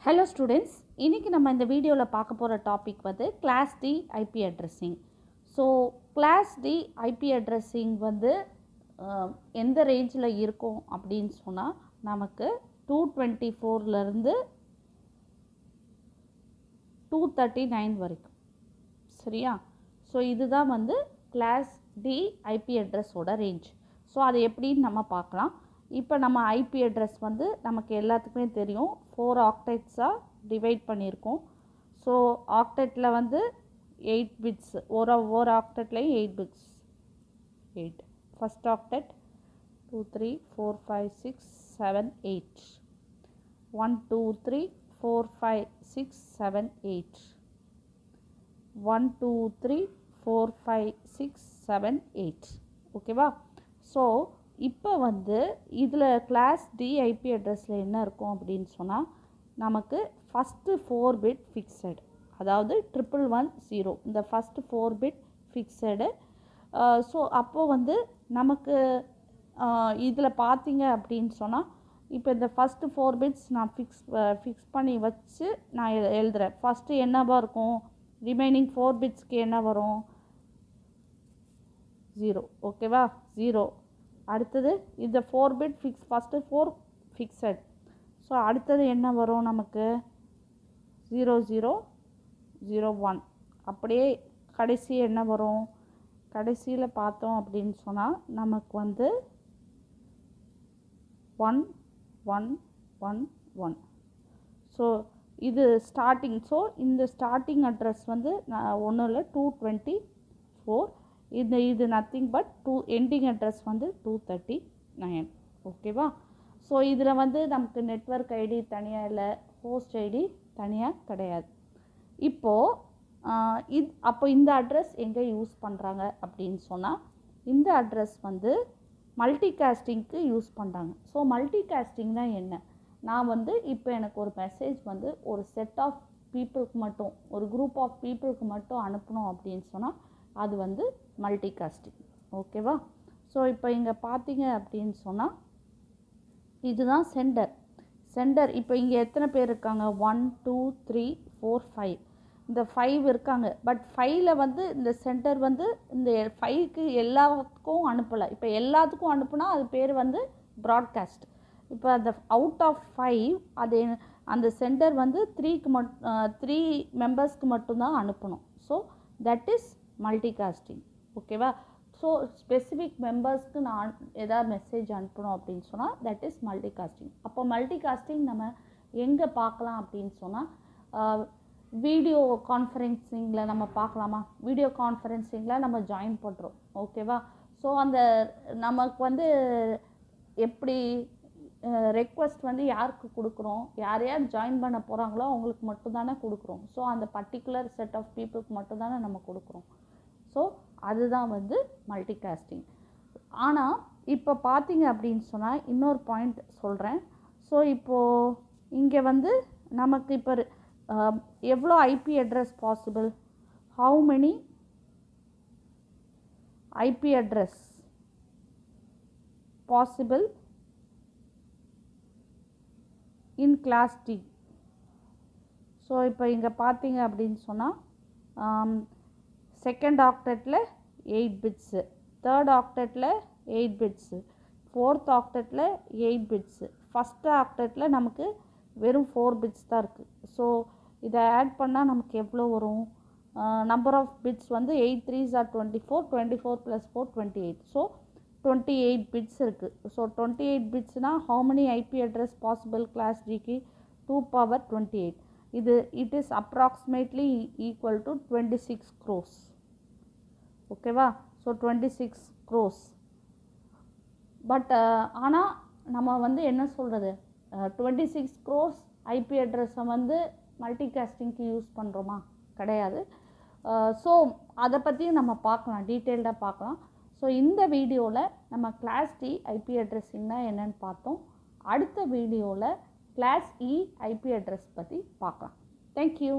Hello students, இன்னைக்கு நம்ம இந்த வீடியோவில் பார்க்க போகிற டாபிக் வந்து class D IP addressing. So class D IP addressing வந்து எந்த ரேஞ்சில் இருக்கும் அப்படின்னு சொன்னால் நமக்கு 224லேருந்து 239 வரைக்கும். சரியா? ஸோ இதுதான் வந்து கிளாஸ் டி ஐபி அட்ரஸோட ரேஞ்ச். ஸோ அது எப்படின்னு நம்ம பார்க்கலாம். இப்போ நம்ம ஐபி அட்ரஸ் வந்து நமக்கு எல்லாத்துக்குமே தெரியும், 4 ஆக்டெட்ஸாக டிவைட் பண்ணியிருக்கோம். ஸோ ஆக்டெட்டில் வந்து 8 பிட்ஸ், ஒரு ஆக்டெட்லேயும் 8 பிட்ஸ். 8 first octet 2 3 4 5 6 7 8 1 2 3 4 5 6 7 8 1 2 3 4 5 6 7 8. ஓகேவா? ஸோ இப்போ வந்து இதில் கிளாஸ் டி ஐபி அட்ரஸில் என்ன இருக்கும் அப்படின்னு சொன்னால் நமக்கு ஃபஸ்ட்டு 4 பிட் ஃபிக்ஸடு, அதாவது 1110 இந்த ஃபஸ்ட்டு 4 பிட் ஃபிக்ஸடு. ஸோ அப்போது வந்து நமக்கு இதில் பார்த்தீங்க அப்படின்னு சொன்னால் இப்போ இந்த ஃபஸ்ட்டு 4 பிட்ஸ் நான் ஃபிக்ஸ் பண்ணி வச்சு நான் எழுதுகிறேன். ஃபஸ்ட்டு என்னவா இருக்கும், ரிமைனிங் 4 பிட்ஸ்க்கு என்ன வரும், 0. ஓகேவா? 0. அடுத்தது இந்த 4 பிட் ஃபஸ்ட்டு 4 ஃபிக்ஸட். ஸோ அடுத்தது என்ன வரும் நமக்கு, 0 0 0 1. அப்படியே கடைசி என்ன வரும், கடைசியில் பார்த்தோம் அப்படின்னு சொன்னால் நமக்கு வந்து 1 1 1 1. ஸோ இது ஸ்டார்டிங். ஸோ இந்த ஸ்டார்டிங் அட்ரஸ் வந்து ஒன்றும் இல்லை, 224. இது நத்திங் பட் எண்டிங் அட்ரஸ் வந்து 239. ஓகேவா? ஸோ இதில் வந்து நமக்கு நெட்வொர்க் ஐடி தனியாக இல்லை, ஹோஸ்ட் ஐடி தனியாக கிடையாது. இப்போது அப்போ இந்த அட்ரஸ் எங்கே யூஸ் பண்ணுறாங்க அப்படின்னு சொன்னால் இந்த அட்ரஸ் வந்து மல்டி காஸ்டிங்க்கு யூஸ் பண்ணுறாங்க. ஸோ மல்டி காஸ்டிங்னா என்ன, நான் வந்து இப்போ எனக்கு ஒரு மெசேஜ் வந்து ஒரு செட் ஆஃப் பீப்புளுக்கு மட்டும், ஒரு குரூப் ஆஃப் பீப்புளுக்கு மட்டும் அனுப்பணும் அப்படின்னு சொன்னால் அது வந்து மல்டி காஸ்டிங். ஓகேவா? ஸோ இப்போ இங்கே பார்த்தீங்க அப்படின்னு சொன்னால் இதுதான் சென்டர். இப்போ இங்கே எத்தனை பேர் இருக்காங்க, 1 2 3 4 5. இந்த 5 இருக்காங்க. பட் 5ல் வந்து இந்த சென்டர் வந்து இந்த 5க்கு எல்லாத்துக்கும் அனுப்பலை. இப்போ எல்லாத்துக்கும் அனுப்புனா அது பேர் வந்து ப்ராட்காஸ்ட். இப்போ அந்த அவுட் ஆஃப் 5 அது அந்த சென்டர் வந்து 3 மெம்பர்ஸ்க்கு மட்டும்தான் அனுப்பணும். So that is multicasting. ஓகேவா? ஸோ ஸ்பெசிஃபிக் மெம்பர்ஸ்க்கு நான் ஏதாவது மெசேஜ் அனுப்பணும் அப்படின்னு சொன்னால் தட் இஸ் மல்டிகாஸ்டிங். அப்போ மல்டிகாஸ்டிங் நம்ம எங்கே பார்க்கலாம் அப்படின்னு சொன்னால் வீடியோ கான்ஃபரன்சிங்கில் நம்ம பார்க்கலாமா, வீடியோ கான்ஃபரன்சிங்கில் நம்ம ஜாயின் பண்ணுறோம். ஓகேவா? ஸோ அந்த நமக்கு வந்து எப்படி ரெக்வஸ்ட் வந்து யாருக்கு கொடுக்குறோம், யார் ஜாயின் பண்ண போகிறாங்களோ அவங்களுக்கு மட்டும்தானே கொடுக்குறோம். ஸோ அந்த பர்டிகுலர் செட் ஆஃப் பீப்புளுக்கு மட்டும்தானே நம்ம கொடுக்குறோம். ஸோ அதுதான் வந்து மல்டிகாஸ்டிங். ஆனால் இப்போ பார்த்தீங்க அப்படின்னு சொன்னால் இன்னொரு பாயிண்ட் சொல்கிறேன். ஸோ இப்போது இங்கே வந்து நமக்கு இப்போ எவ்வளோ IP address possible, how many IP address possible in class D. So இப்போ இங்கே பார்த்தீங்க அப்படின்னு சொன்னால் செகண்ட் ஆக்டெட்டில் 8 பிட்ஸு, தேர்ட் ஆக்டெட்டில் 8 பிட்ஸு, ஃபோர்த் ஆக்டெட்டில் 8 பிட்ஸு, ஃபஸ்ட்டு ஆக்டெட்டில் நமக்கு வெறும் 4 பிட்ஸ் தான் இருக்குது. ஸோ இதை ஆட் பண்ணால் நமக்கு எவ்வளோ வரும், நம்பர் ஆஃப் பிட்ஸ் வந்து 8 3s are 24, 24 + 4 28. ஸோ 28 பிட்ஸ் இருக்குது. ஸோ 28 பிட்ஸ்னால் how many IP address possible class டிக்கு, 2 power 28. It is approximately equal to 26 crores. ஓகேவா? So 26 crores. பட் ஆனால் நம்ம வந்து என்ன சொல்கிறது, 26 crores ஐபி அட்ரஸை வந்து மல்டிகாஸ்டிங்க்கு யூஸ் பண்ணுறோமா, கிடையாது. ஸோ அதை பற்றியும் நம்ம பார்க்கலாம், டீட்டெயில்டாக பார்க்கலாம். ஸோ இந்த வீடியோவில் நம்ம கிளாஸ் டி ஐபி அட்ரஸிங்னா என்னென்னு பார்த்தோம். அடுத்த வீடியோவில் கிளாஸ் இ ஐபி அட்ரஸ் பற்றி பார்க்கலாம். தேங்க்யூ.